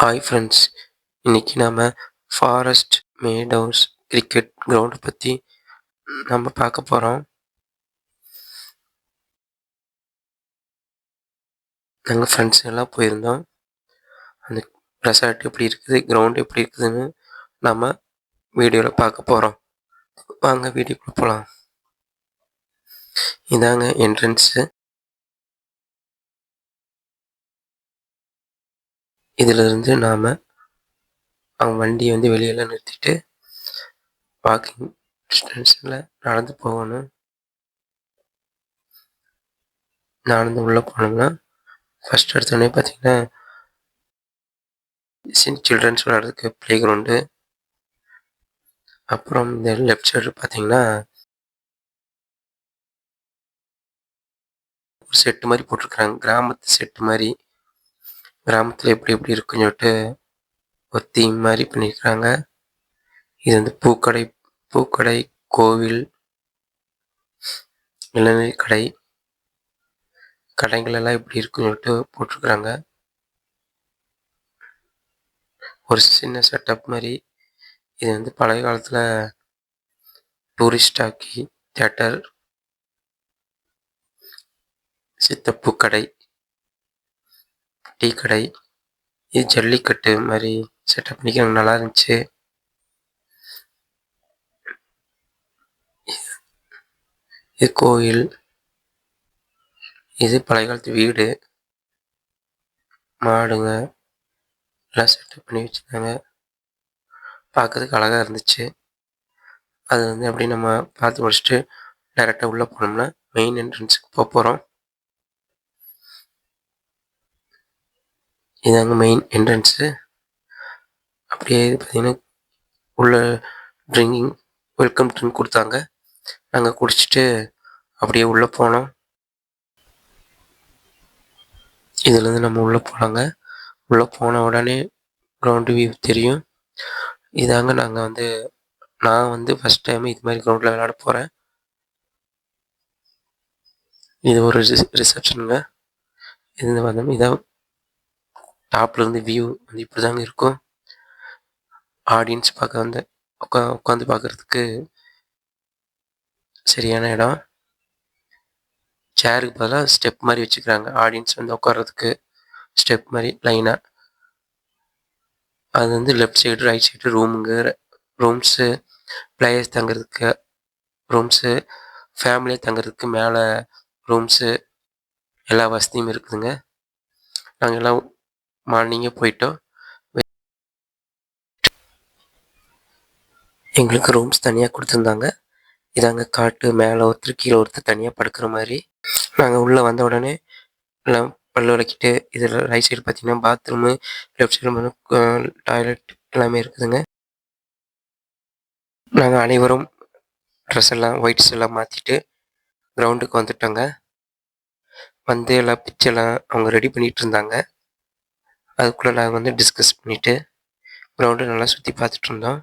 Hi friends, இன்னைக்கு நாம forest meadows cricket ground பற்றி நம்ம பார்க்க போகிறோம். நாங்கள் ஃப்ரெண்ட்ஸ் எல்லாம் போயிருந்தோம். அந்த ரெசார்ட் எப்படி இருக்குது, கிரவுண்ட் எப்படி இருக்குதுன்னு நம்ம வீடியோவில் பார்க்க போகிறோம். வாங்க வீடியோக்குள்ள போகலாம். இதாங்க என்ட்ரன்ஸு. இதிலிருந்து நாம் அவங்க வண்டியை வெளியெல்லாம் நிறுத்திட்டு வாக்கிங் டிஸ்டன்ஸில் நடந்து போகணும். நடந்து உள்ளே போனோம்னா ஃபஸ்ட் எடுத்தோடனே பார்த்தீங்கன்னா சில்ட்ரன்ஸ் விளையாடுறதுக்கு ப்ளே கிரவுண்டு. அப்புறம் இந்த லெஃப்ட் சைடு பார்த்தீங்கன்னா ஒரு செட்டு மாதிரி போட்டிருக்கிறாங்க. கிராமத்து செட்டு மாதிரி. கிராமத்தில் எப்படி எப்படி இருக்குன்னு சொல்லிட்டு ஒரு தீம் மாதிரி பண்ணியிருக்கிறாங்க. இது பூக்கடை, கோவில், இளநீர் கடை, கடைகள் எல்லாம் எப்படி இருக்குன்னு சொல்லிட்டு போட்டிருக்கிறாங்க. ஒரு சின்ன செட்டப் மாதிரி. இது பழைய காலத்தில் டூரிஸ்ட் ஆக்கி தியேட்டர், சித்தப்பூ கடை, டீ கடை, இது ஜல்லிக்கட்டு மாதிரி செட்டப் பண்ணிக்கிறாங்க. நல்லா இருந்துச்சு. இது கோயில், இது பழைய காலத்து வீடு, மாடுங்க எல்லாம் செட்டப் பண்ணி வச்சுருந்தாங்க. பார்க்கறதுக்கு அழகாக இருந்துச்சு. அது அப்படி நம்ம பார்த்து முடிச்சுட்டு டைரெக்டாக உள்ளே போனோம்னா மெயின் என்ட்ரன்ஸுக்கு போகிறோம். இதாங்க மெயின் என்ட்ரன்ஸு. அப்படியே பார்த்தீங்கன்னா உள்ள ட்ரிங்கிங் வெல்கம் ட்ரிங்க் கொடுத்தாங்க. நாங்கள் குடிச்சிட்டு அப்படியே உள்ளே போனோம். இதுலேருந்து நம்ம உள்ளே போனாங்க. உள்ளே போன உடனே கிரவுண்டு வியூ தெரியும். இதாங்க நான் ஃபஸ்ட் டைம் இது மாதிரி கிரவுண்டில் விளையாட போகிறேன். இது ஒரு ரிசப்ஷனுங்க. இதான் டாப்லேருந்து வியூ இப்படி தாங்க இருக்கும். ஆடியன்ஸ் பார்க்க உட்காந்து பார்க்குறதுக்கு சரியான இடம். சேருக்கு பதிலாக ஸ்டெப் மாதிரி வச்சுக்கிறாங்க. ஆடியன்ஸ் உட்கார்றதுக்கு ஸ்டெப் மாதிரி லைனாக. அது left side right side rooms, players தங்குறதுக்கு ரூம்ஸு, ஃபேமிலியாக தங்குறதுக்கு மேலே ரூம்ஸு, எல்லா வசதியும் இருக்குதுங்க. நாங்கள் எல்லாம் மார்னிங்கே போயிட்டோம். எங்களுக்கு ரூம்ஸ் தனியாக கொடுத்துருந்தாங்க. இதாங்க காட்டு, மேலே ஒருத்தர் கீழே ஒருத்தர் தனியாக படுக்கிற மாதிரி. நாங்கள் உள்ளே வந்த உடனே எல்லாம் பல்லு விளக்கிட்டு, இதில் ரைட் சைடு பார்த்தீங்கன்னா பாத்ரூமு, லெஃப்ட் சைடு டாய்லெட் எல்லாமே இருக்குதுங்க. நாங்கள் அனைவரும் ட்ரெஸ் எல்லாம் ஒயிட்ஸ் எல்லாம் மாற்றிட்டு கிரவுண்டுக்கு வந்துட்டோங்க. எல்லாம் பிச்செல்லாம் அவங்க ரெடி பண்ணிகிட்டு இருந்தாங்க. அதுக்குள்ளே நாங்கள் டிஸ்கஸ் பண்ணிவிட்டு கிரவுண்டு நல்லா சுற்றி பார்த்துட்டு இருந்தோம்.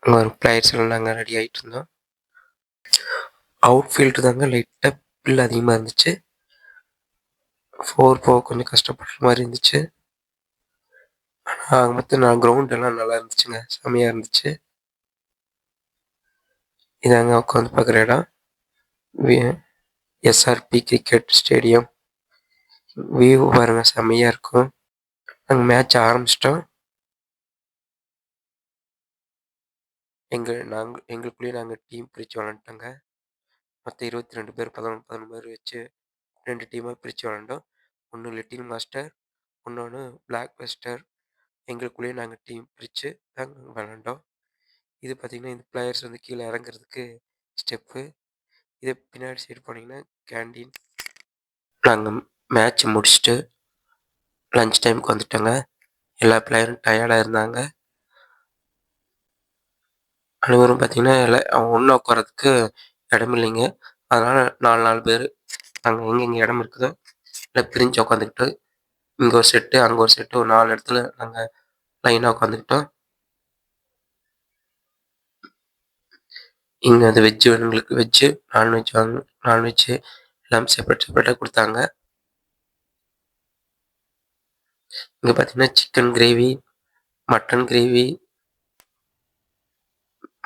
அங்கே ஒரு பிளேயர்ஸ் எல்லாம் நாங்கள் ரெடி ஆகிட்டு இருந்தோம். அவுட்ஃபீல்டு தாங்க லைட்டாக பில் அதிகமாக இருந்துச்சு. 4 போக கொஞ்சம் கஷ்டப்படுற மாதிரி இருந்துச்சு. ஆனால் மொத்தம் கிரவுண்ட் எல்லாம் நல்லா இருந்துச்சுங்க. செம்மையாக இருந்துச்சு. இதாங்க உட்காந்து பார்க்குற இடம். SRP cricket stadium. வியூ பாருங்க, செம்மையாக இருக்கும். நாங்கள் மேட்ச் ஆரம்பிச்சிட்டோம். எங்களுக்குள்ளேயே நாங்கள் டீம் பிரித்து விளாண்டோங்க. மொத்தம் 22 பேர் 11 பேர் வச்சு 2 டீமாக பிரித்து விளாண்டோம். ஒன்று லிட்டில் மாஸ்டர், இன்னொன்று பிளாக் பஸ்டர். எங்களுக்குள்ளேயே நாங்கள் டீம் பிரித்து நாங்கள் விளாண்டோம். இது பார்த்திங்கன்னா இந்த பிளேயர்ஸ் கீழே இறங்குறதுக்கு ஸ்டெப்பு. இது பின்னாடி சைடு போனீங்கன்னா கேண்டீன். நாங்கள் மேட்ச் முடிச்சுட்டு லன்ச் டைமுக்கு வந்துட்டோங்க. எல்லா பிளேயரும் டயர்டாக இருந்தாங்க. அனைவரும் பார்த்திங்கன்னா எல்லாம் ஒன்றா உட்காரத்துக்கு இடம் இல்லைங்க. அதனால் 4 பேர் நாங்கள் எங்கெங்கே இடம் இருக்குதோ இல்லை பிரிஞ்சு உட்காந்துக்கிட்டு இங்கே ஒரு செட்டு, அங்கே ஒரு செட்டு, ஒரு 4 இடத்துல நாங்கள் லைனாக உட்காந்துக்கிட்டோம். இங்கே வெஜ்ஜு வேணுங்களுக்கு வெஜ்ஜு, நான்வெஜ்ஜு எல்லாம் செப்பரேட்டாக கொடுத்தாங்க. இங்க பார்த்தீங்கன்னா, chicken gravy, mutton gravy,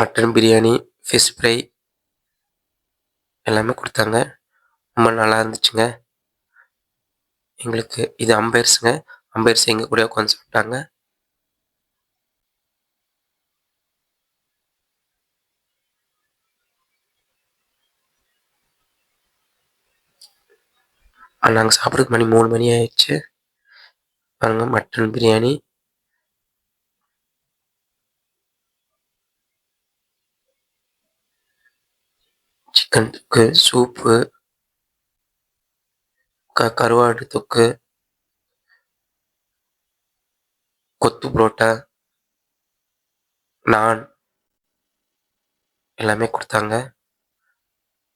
mutton biryani, fish fry எல்லாமே குடுத்தாங்க. ரொம்ப நல்லா இருந்துச்சுங்க. எங்களுக்கு இது அம்பையர்ஸுங்க. அம்பையர்ஸ் எங்க கூடயே உட்காந்து சாப்பிட்டாங்க. நாங்க சாப்பிட்றதுக்கு மணி 3 மணி ஆயிடுச்சு. பாருங்க மட்டன் பிரியாணி, சிக்கன் தொக்கு, சூப்பு, கருவாடு தொக்கு, கொத்து புரோட்டா, நான் எல்லாமே குடுத்தாங்க.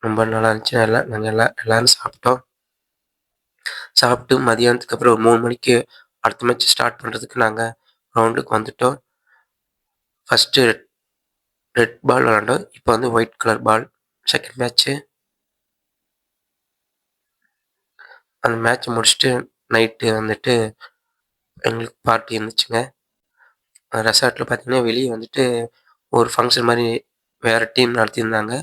ரொம்ப நல்லா இருந்துச்சு. நாங்க எல்லாரும் சாப்பிட்டோம். சாப்பிட்டு மதியானத்துக்கு அப்புறம் ஒரு 3 மணிக்கு அடுத்த மேட்ச் ஸ்டார்ட் பண்றதுக்கு நாங்க கிரவுண்டுக்கு வந்துட்டோம். ஃபர்ஸ்ட்டு ரெட் பால் விளையாண்டோம். இப்போ வந்து white colour ball. Second match. அந்த மேட்ச் முடிச்சுட்டு நைட்டு வந்துட்டு எங்களுக்கு பார்ட்டி இருந்துச்சுங்க. ரெசார்ட்ல பார்த்தீங்கன்னா, வெளிய வந்துட்டு ஒரு ஃபங்ஷன் மாரி வேற டீம் நடத்தியிருந்தாங்க.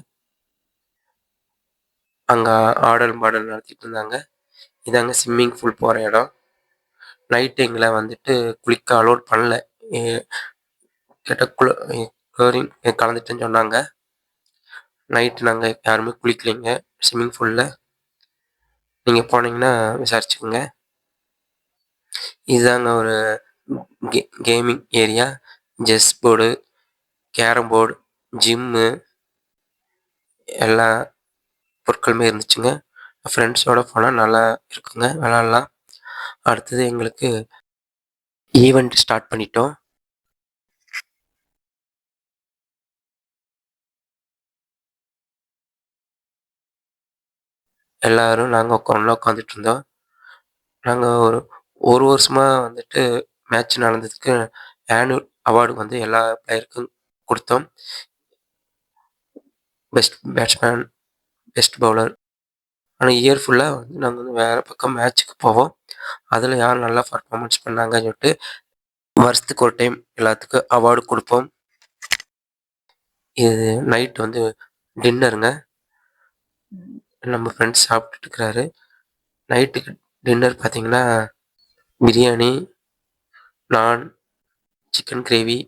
அங்க ஆடல், பாடல் நடத்திட்டு இருந்தாங்க. இதாங்க ஸ்விம்மிங் பூல் போற இடம். நைட் எங்கள வந்துட்டு குளிக்க அலோட் பண்ணல. எ கேட்டா குளோரின் கலந்துட்டேன்னு சொன்னாங்க. நைட் நாங்க யாருமே குளிக்கலைங்க ஸ்விம்மிங் பூல்ல. நீங்க போனீங்கன்னா விசாரிச்சுக்கங்க. இதுதாங்க ஒரு gaming area. Chess board, carrom board, gym எல்லா பொருட்களுமே இருந்துச்சுங்க. ஃப்ரெண்ட்ஸோட போனா நல்லா இருக்குங்க. விளையாடலாம். அடுத்தது எங்களுக்கு ஈவென்ட் ஸ்டார்ட் பண்ணிட்டோம். எல்லாரும் நாங்க ஒண்ணா உட்காந்துட்டு இருந்தோம். நாங்க ஒரு ஒரு வருஷமா வந்துட்டு மேட்ச் நடந்ததுக்கு ஆனுவல் அவார்டு வந்து எல்லா பிளேயருக்கும் குடுத்தோம். Best batsman, best bowler. ஆனா இயர் ஃபுல்லா வந்து நாங்க வந்து வேற பக்கம் மேட்ச்சுக்கு போவோம். அதுல யார் நல்லா பெர்ஃபார்மன்ஸ் பண்ணாங்கன்னு சொல்லிட்டு வருஷத்துக்கு ஒரு டைம் எல்லாத்துக்கும் அவார்டு குடுப்போம். இது நைட் வந்து டின்னருங்க. நம்ம ஃப்ரெண்ட்ஸ் சாப்பிட்டுட்டு இருக்கிறாரு. நைட்டுக்கு டின்னர் பார்த்தீங்கன்னா, பிரியாணி, நான், சிக்கன் கிரேவி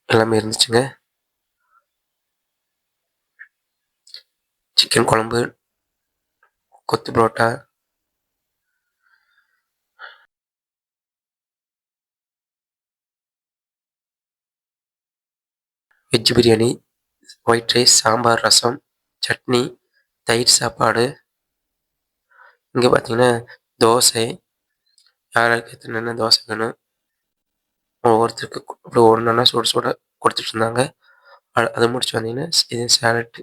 எல்லாமே இருந்துச்சுங்க. சிக்கன் குழம்பு, kothu parotta, veg biryani, white rice, sambar, rasam, chutney, தயிர் சாப்பாடு. இங்க பார்த்தீங்கன்னா, தோசை. யார் யாருக்கு எத்தன தோசை வேணும், ஒவ்வொருத்தருக்கு அப்படி ஒவ்வொன்னா சுட சுட குடுத்துட்டு இருந்தாங்க. அது முடிச்சு வந்தீங்கன்னா, இது சாலட்,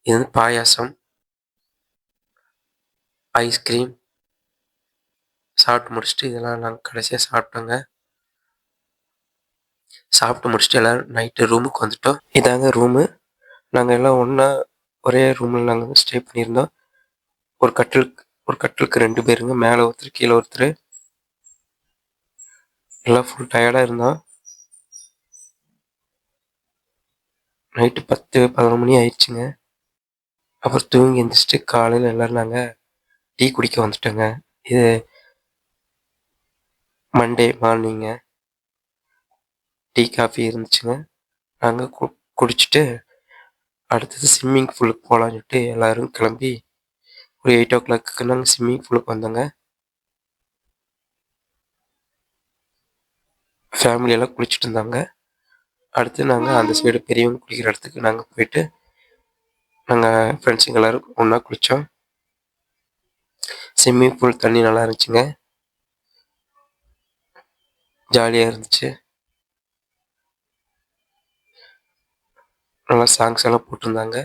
இது வந்து பாயாசம், ஐஸ்கிரீம் சாப்பிட்டு முடிச்சுட்டு இதெல்லாம் நாங்க கடைசியா சாப்பிட்டோங்க. சாப்பிட்டு முடிச்சுட்டு எல்லாரும் நைட்டு ரூமுக்கு வந்துட்டோம். இதாங்க ரூமு. நாங்க எல்லாம் ஒண்ணா ஒரே ரூம்ல நாங்க ஸ்டே பண்ணியிருந்தோம். ஒரு கட்டிலுக்கு 2 பேருங்க. மேல ஒருத்தர், கீழ ஒருத்தரு. எல்லாம் ஃபுல் டயர்டா இருந்தோம். நைட்டு 10, 11 மணி ஆயிடுச்சுங்க. அப்புறம் தூங்கி எந்திரிச்சுட்டு காலையில எல்லாரும் நாங்க டீ குடிக்க வந்துட்டோங்க. இது மண்டே மார்னிங்க. டீ, காஃபி இருந்துச்சுங்க. நாங்க குடிச்சுட்டு அடுத்தது ஸ்விம்மிங் பூலுக்கு போலான்னு சொல்லிட்டு எல்லாரும் கிளம்பி ஒரு 8:00க்கு நாங்க ஸ்விம்மிங் பூலுக்கு வந்தோங்க. ஃபேமிலி எல்லாம் குளிச்சுட்டு இருந்தாங்க. அடுத்து நாங்க அந்த சைடு பெரியவங்க குளிக்கிற இடத்துக்கு நாங்க போயிட்டு, நாங்க ஃப்ரெண்ட்ஸுங்க எல்லாரும் ஒண்ணா குளிச்சோம். ஸ்விம்மிங் பூல் தண்ணி நல்லா இருந்துச்சுங்க. ஜாலியா இருந்துச்சு. நல்லா சாங்ஸ் எல்லாம் போட்டிருந்தாங்க.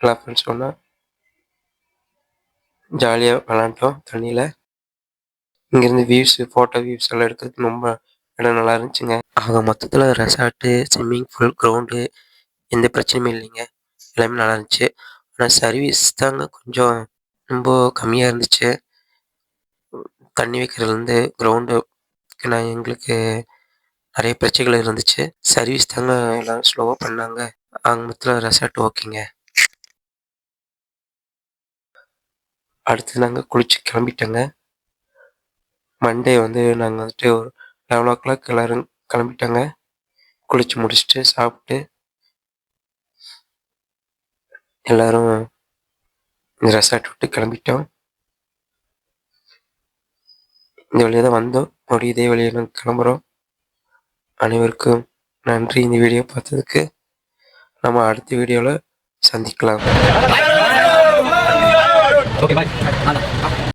எல்லா ஃப்ரெண்ட்ஸ் ஒண்ணா ஜாலியா விளையாண்டோம் தண்ணியில. இங்கேருந்து ஃபோட்டோ வியூஸ் எல்லாம் எடுக்கிறதுக்கு ரொம்ப இடம் நல்லா இருந்துச்சுங்க. ஆக மொத்தத்துல ரெசார்ட்டு, ஸ்விம்மிங் பூல், கிரவுண்டு எந்த பிரச்சனையுமே இல்லைங்க. எல்லாமே நல்லா இருந்துச்சு. ஆனா சர்வீஸ் தாங்க கொஞ்சம் ரொம்ப கம்மியா இருந்துச்சு. தண்ணி வைக்கிறதுலேருந்து கிரவுண்டுக்கு எங்களுக்கு நெறைய பிரச்சனைகள் இருந்துச்சு. சர்வீஸ் தாங்க எல்லாம் ஸ்லோவா பண்ணாங்க. ஆக மொத்தத்துல ரெசார்ட் ஓகேங்க. அடுத்து நாங்க குளிச்சு கிளம்பிட்டோங்க. மண்டே நாங்க ஒரு 11:00 எல்லாரும் கிளம்பிட்டோங்க. குளிச்சு முடிச்சுட்டு, சாப்பிட்டு எல்லாரும் இந்த ரெசார்ட் விட்டு கிளம்பிட்டோம். இந்த வழியா தான் வந்தோம். மறுபடியும் இதே வழியா நாங்க கிளம்புறோம். அனைவருக்கும் நன்றி இந்த வீடியோ பார்த்ததுக்கு. நம்ம அடுத்த வீடியோல சந்திக்கலாம். Okay bye.